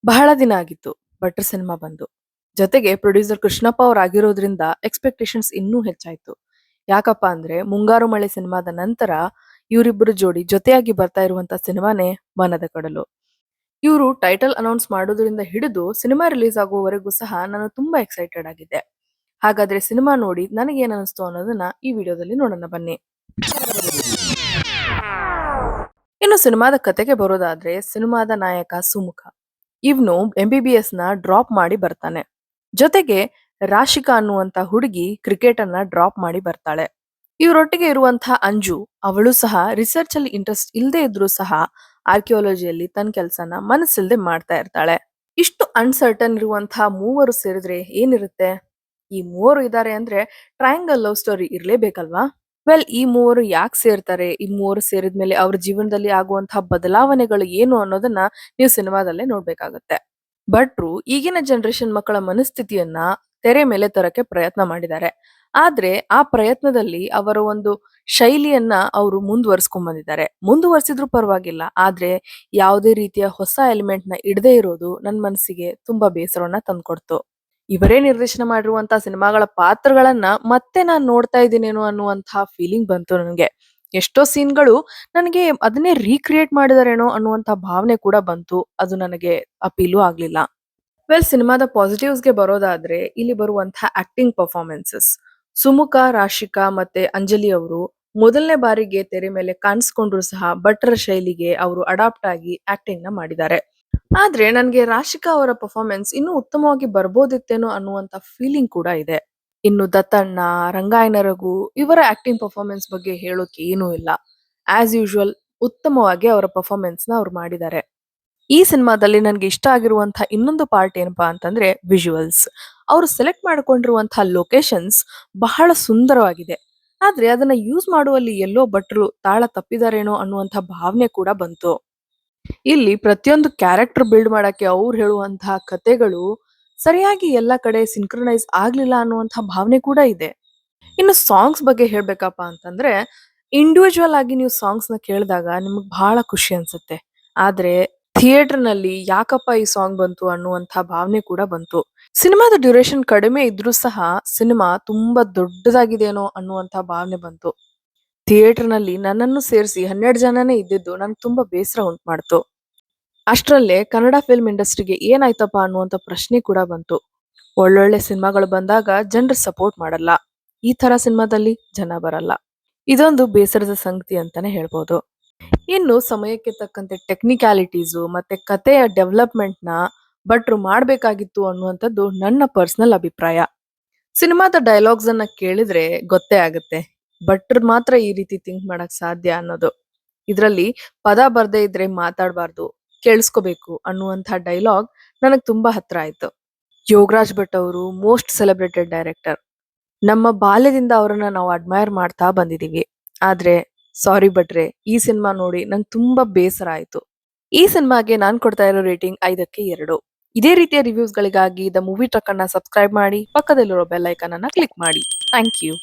ಬಹಳ ದಿನ ಆಗಿತ್ತು ಭಟ್ರ ಸಿನಿಮಾ ಬಂದು. ಜೊತೆಗೆ ಪ್ರೊಡ್ಯೂಸರ್ ಕೃಷ್ಣಪ್ಪ ಅವರಾಗಿರೋದ್ರಿಂದ ಎಕ್ಸ್ಪೆಕ್ಟೇಷನ್ಸ್ ಇನ್ನೂ ಹೆಚ್ಚಾಯ್ತು. ಯಾಕಪ್ಪ ಅಂದ್ರೆ ಮುಂಗಾರು ಮಳೆ ಸಿನಿಮಾದ ನಂತರ ಇವರಿಬ್ಬರು ಜೋಡಿ ಜೊತೆಯಾಗಿ ಬರ್ತಾ ಇರುವಂತ ಸಿನಿಮಾನೇ ಮನದ ಕಡಲು. ಇವರು ಟೈಟಲ್ ಅನೌನ್ಸ್ ಮಾಡೋದ್ರಿಂದ ಹಿಡಿದು ಸಿನಿಮಾ ರಿಲೀಸ್ ಆಗುವವರೆಗೂ ಸಹ ನಾನು ತುಂಬಾ ಎಕ್ಸೈಟೆಡ್ ಆಗಿದ್ದೆ. ಹಾಗಾದ್ರೆ ಸಿನಿಮಾ ನೋಡಿ ನನಗೇನ್ ಅನಿಸ್ತು ಅನ್ನೋದನ್ನ ಈ ವಿಡಿಯೋದಲ್ಲಿ ನೋಡೋಣ ಬನ್ನಿ. ಇನ್ನು ಸಿನಿಮಾದ ಕತೆಗೆ ಬರೋದಾದ್ರೆ ಸಿನಿಮಾದ ನಾಯಕ ಸುಮುಖ. ಇವ್ನು MBBS ನ ಡ್ರಾಪ್ ಮಾಡಿ ಬರ್ತಾನೆ. ಜೊತೆಗೆ ರಾಶಿಕಾ ಅನ್ನುವಂತ ಹುಡುಗಿ ಕ್ರಿಕೆಟ್ ಅನ್ನ ಡ್ರಾಪ್ ಮಾಡಿ ಬರ್ತಾಳೆ. ಇವರೊಟ್ಟಿಗೆ ಇರುವಂತಹ ಅಂಜು, ಅವಳು ಸಹ ರಿಸರ್ಚ್ ಅಲ್ಲಿ ಇಂಟ್ರೆಸ್ಟ್ ಇಲ್ಲದೆ ಇದ್ರೂ ಸಹ ಆರ್ಕಿಯಾಲಜಿಯಲ್ಲಿ ತನ್ನ ಕೆಲಸನ ಮನಸ್ಸಿಲ್ದೆ ಮಾಡ್ತಾ ಇರ್ತಾಳೆ. ಇಷ್ಟು ಅನ್ಸರ್ಟನ್ ಇರುವಂತಹ ಮೂವರು ಸೇರಿದ್ರೆ ಏನಿರುತ್ತೆ? ಈ ಮೂವರು ಇದ್ದಾರೆ ಅಂದ್ರೆ ಟ್ರಯಾಂಗಲ್ ಲವ್ ಸ್ಟೋರಿ ಇರ್ಲೇಬೇಕಲ್ವಾ? ವೆಲ್, ಈ ಮೂವರು ಯಾಕೆ ಸೇರ್ತಾರೆ, ಈ ಮೂವರು ಸೇರಿದ್ಮೇಲೆ ಅವ್ರ ಜೀವನದಲ್ಲಿ ಆಗುವಂತಹ ಬದಲಾವಣೆಗಳು ಏನು ಅನ್ನೋದನ್ನ ನೀವು ಸಿನಿಮಾದಲ್ಲೇ ನೋಡ್ಬೇಕಾಗತ್ತೆ. ಭಟ್ರು ಈಗಿನ ಜನರೇಷನ್ ಮಕ್ಕಳ ಮನಸ್ಥಿತಿಯನ್ನ ತೆರೆ ಮೇಲೆ ತರಕ್ಕೆ ಪ್ರಯತ್ನ ಮಾಡಿದ್ದಾರೆ. ಆದ್ರೆ ಆ ಪ್ರಯತ್ನದಲ್ಲಿ ಅವರ ಒಂದು ಶೈಲಿಯನ್ನ ಅವರು ಮುಂದುವರ್ಸ್ಕೊಂಡ್ ಬಂದಿದ್ದಾರೆ. ಮುಂದುವರ್ಸಿದ್ರು ಪರವಾಗಿಲ್ಲ, ಆದ್ರೆ ಯಾವುದೇ ರೀತಿಯ ಹೊಸ ಎಲಿಮೆಂಟ್ ನ ಇಡದೇ ಇರೋದು ನನ್ ಮನಸ್ಸಿಗೆ ತುಂಬಾ ಬೇಸರವನ್ನ ತಂದ್ಕೊಡ್ತು. ಇವರೇ ನಿರ್ದೇಶನ ಮಾಡಿರುವಂತಹ ಸಿನಿಮಾಗಳ ಪಾತ್ರಗಳನ್ನ ಮತ್ತೆ ನಾನ್ ನೋಡ್ತಾ ಇದ್ದೀನೇನೋ ಅನ್ನುವಂತಹ ಫೀಲಿಂಗ್ ಬಂತು ನನಗೆ. ಎಷ್ಟೋ ಸೀನ್ಗಳು ನನಗೆ ಅದನ್ನೇ ರೀಕ್ರಿಯೇಟ್ ಮಾಡಿದಾರೇನೋ ಅನ್ನುವಂತ ಭಾವನೆ ಕೂಡ ಬಂತು. ಅದು ನನಗೆ ಅಪೀಲು ಆಗ್ಲಿಲ್ಲ. ವೆಲ್, ಸಿನಿಮಾದ ಪಾಸಿಟಿವ್ಸ್ಗೆ ಬರೋದಾದ್ರೆ ಇಲ್ಲಿ ಬರುವಂತಹ ಆಕ್ಟಿಂಗ್ ಪರ್ಫಾರ್ಮೆನ್ಸಸ್. ಸುಮುಖ, ರಾಶಿಕಾ ಮತ್ತೆ ಅಂಜಲಿ ಅವರು ಮೊದಲನೇ ಬಾರಿಗೆ ತೆರೆ ಮೇಲೆ ಕಾಣಿಸ್ಕೊಂಡ್ರು ಸಹ ಭಟ್ರ ಶೈಲಿಗೆ ಅವರು ಅಡಾಪ್ಟ್ ಆಗಿ ಆಕ್ಟಿಂಗ್ ನ ಮಾಡಿದ್ದಾರೆ. ಆದ್ರೆ ನನ್ಗೆ ರಾಶಿಕಾ ಅವರ ಪರ್ಫಾರ್ಮೆನ್ಸ್ ಇನ್ನೂ ಉತ್ತಮವಾಗಿ ಬರ್ಬೋದಿತ್ತೇನೋ ಅನ್ನುವಂತ ಫೀಲಿಂಗ್ ಕೂಡ ಇದೆ. ಇನ್ನು ದತ್ತಣ್ಣ, ರಂಗಾಯಣ ರಘು ಇವರ ಆಕ್ಟಿಂಗ್ ಪರ್ಫಾರ್ಮೆನ್ಸ್ ಬಗ್ಗೆ ಹೇಳೋಕೆ ಏನೂ ಇಲ್ಲ. ಆಸ್ ಯೂಶುವಲ್ ಉತ್ತಮವಾಗಿ ಅವರ ಪರ್ಫಾರ್ಮೆನ್ಸ್ ನ ಅವ್ರು ಮಾಡಿದ್ದಾರೆ. ಈ ಸಿನಿಮಾದಲ್ಲಿ ನನ್ಗೆ ಇಷ್ಟ ಆಗಿರುವಂತಹ ಇನ್ನೊಂದು ಪಾರ್ಟ್ ಏನಪ್ಪಾ ಅಂತಂದ್ರೆ ವಿಜುವಲ್ಸ್. ಅವರು ಸೆಲೆಕ್ಟ್ ಮಾಡಿಕೊಂಡಿರುವಂತಹ ಲೊಕೇಶನ್ಸ್ ಬಹಳ ಸುಂದರವಾಗಿದೆ. ಆದ್ರೆ ಅದನ್ನ ಯೂಸ್ ಮಾಡುವಲ್ಲಿ ಎಲ್ಲೋ ಭಟ್ರು ತಾಳ ತಪ್ಪಿದಾರೇನೋ ಅನ್ನುವಂಥ ಭಾವನೆ ಕೂಡ ಬಂತು. ಇಲ್ಲಿ ಪ್ರತಿಯೊಂದು ಕ್ಯಾರೆಕ್ಟರ್ ಬಿಲ್ಡ್ ಮಾಡಕ್ಕೆ ಅವ್ರು ಹೇಳುವಂತಹ ಕತೆಗಳು ಸರಿಯಾಗಿ ಎಲ್ಲ ಕಡೆ ಸಿಂಕ್ರನೈಸ್ ಆಗ್ಲಿಲ್ಲ ಅನ್ನುವಂತಹ ಭಾವನೆ ಕೂಡ ಇದೆ. ಇನ್ನು ಸಾಂಗ್ಸ್ ಬಗ್ಗೆ ಹೇಳ್ಬೇಕಪ್ಪ ಅಂತಂದ್ರೆ ಇಂಡಿವಿಜುವಲ್ ಆಗಿ ನೀವು ಸಾಂಗ್ಸ್ ನ ಕೇಳಿದಾಗ ನಿಮ್ಗೆ ಬಹಳ ಖುಷಿ ಅನ್ಸುತ್ತೆ. ಆದ್ರೆ ಥಿಯೇಟರ್ ನಲ್ಲಿ ಯಾಕಪ್ಪ ಈ ಸಾಂಗ್ ಬಂತು ಅನ್ನುವಂಥ ಭಾವನೆ ಕೂಡ ಬಂತು. ಸಿನಿಮಾದ ಡ್ಯೂರೇಷನ್ ಕಡಿಮೆ ಇದ್ರೂ ಸಹ ಸಿನಿಮಾ ತುಂಬಾ ದೊಡ್ಡದಾಗಿದೆನೋ ಅನ್ನುವಂಥ ಭಾವನೆ ಬಂತು. ಥಿಯೇಟರ್ ನಲ್ಲಿ ನನ್ನನ್ನು ಸೇರಿಸಿ 12 ಜನನೇ ಇದ್ದಿದ್ದು ನಂಗೆ ತುಂಬಾ ಬೇಸರ ಉಂಟು ಮಾಡ್ತು. ಅಷ್ಟರಲ್ಲೇ ಕನ್ನಡ ಫಿಲ್ಮ್ ಇಂಡಸ್ಟ್ರಿಗೆ ಏನಾಯ್ತಪ್ಪ ಅನ್ನುವಂಥ ಪ್ರಶ್ನೆ ಕೂಡ ಬಂತು. ಒಳ್ಳೊಳ್ಳೆ ಸಿನಿಮಾಗಳು ಬಂದಾಗ ಜನರು ಸಪೋರ್ಟ್ ಮಾಡಲ್ಲ, ಈ ತರ ಸಿನಿಮಾದಲ್ಲಿ ಜನ ಬರಲ್ಲ. ಇದೊಂದು ಬೇಸರದ ಸಂಗತಿ ಅಂತಾನೆ ಹೇಳ್ಬೋದು. ಇನ್ನು ಸಮಯಕ್ಕೆ ತಕ್ಕಂತೆ ಟೆಕ್ನಿಕ್ಯಾಲಿಟೀಸು ಮತ್ತೆ ಕಥೆಯ ಡೆವಲಪ್ಮೆಂಟ್ ನ ಭಟ್ರು ಮಾಡ್ಬೇಕಾಗಿತ್ತು ಅನ್ನುವಂಥದ್ದು ನನ್ನ ಪರ್ಸನಲ್ ಅಭಿಪ್ರಾಯ. ಸಿನಿಮಾದ ಡೈಲಾಗ್ಸ್ ಅನ್ನ ಕೇಳಿದ್ರೆ ಗೊತ್ತೇ ಆಗುತ್ತೆ ಭಟ್ರು ಮಾತ್ರ ಈ ರೀತಿ ಥಿಂಕ್ ಮಾಡಕ್ ಸಾಧ್ಯ ಅನ್ನೋದು. ಇದ್ರಲ್ಲಿ ಪದ ಬರ್ದೇ ಇದ್ರೆ ಮಾತಾಡಬಾರ್ದು, ಕೇಳಿಸ್ಕೋಬೇಕು ಅನ್ನುವಂಥ ಡೈಲಾಗ್ ನನಗ್ ತುಂಬಾ ಹತ್ರ ಆಯ್ತು. ಯೋಗರಾಜ್ ಭಟ್ ಅವರು ಮೋಸ್ಟ್ ಸೆಲೆಬ್ರೇಟೆಡ್ ಡೈರೆಕ್ಟರ್. ನಮ್ಮ ಬಾಲ್ಯದಿಂದ ಅವರನ್ನ ನಾವು ಅಡ್ಮೈರ್ ಮಾಡ್ತಾ ಬಂದಿದೀವಿ. ಆದ್ರೆ ಸಾರಿ ಭಟ್ರೆ, ಈ ಸಿನಿಮಾ ನೋಡಿ ನಂಗೆ ತುಂಬಾ ಬೇಸರ ಆಯ್ತು. ಈ ಸಿನಿಮಾಗೆ ನಾನ್ ಕೊಡ್ತಾ ಇರೋ ರೇಟಿಂಗ್ 5ಕ್ಕೆ 2. ಇದೇ ರೀತಿಯ ರಿವ್ಯೂಸ್ ಗಳಿಗಾಗಿ ದ ಮೂವಿ ಟ್ರಕ್ ಅನ್ನ ಸಬ್ಸ್ಕ್ರೈಬ್ ಮಾಡಿ, ಪಕ್ಕದಲ್ಲಿರೋ ಬೆಲ್ ಐಕಾನ್ ಅನ್ನ ಕ್ಲಿಕ್ ಮಾಡಿ. Thank you.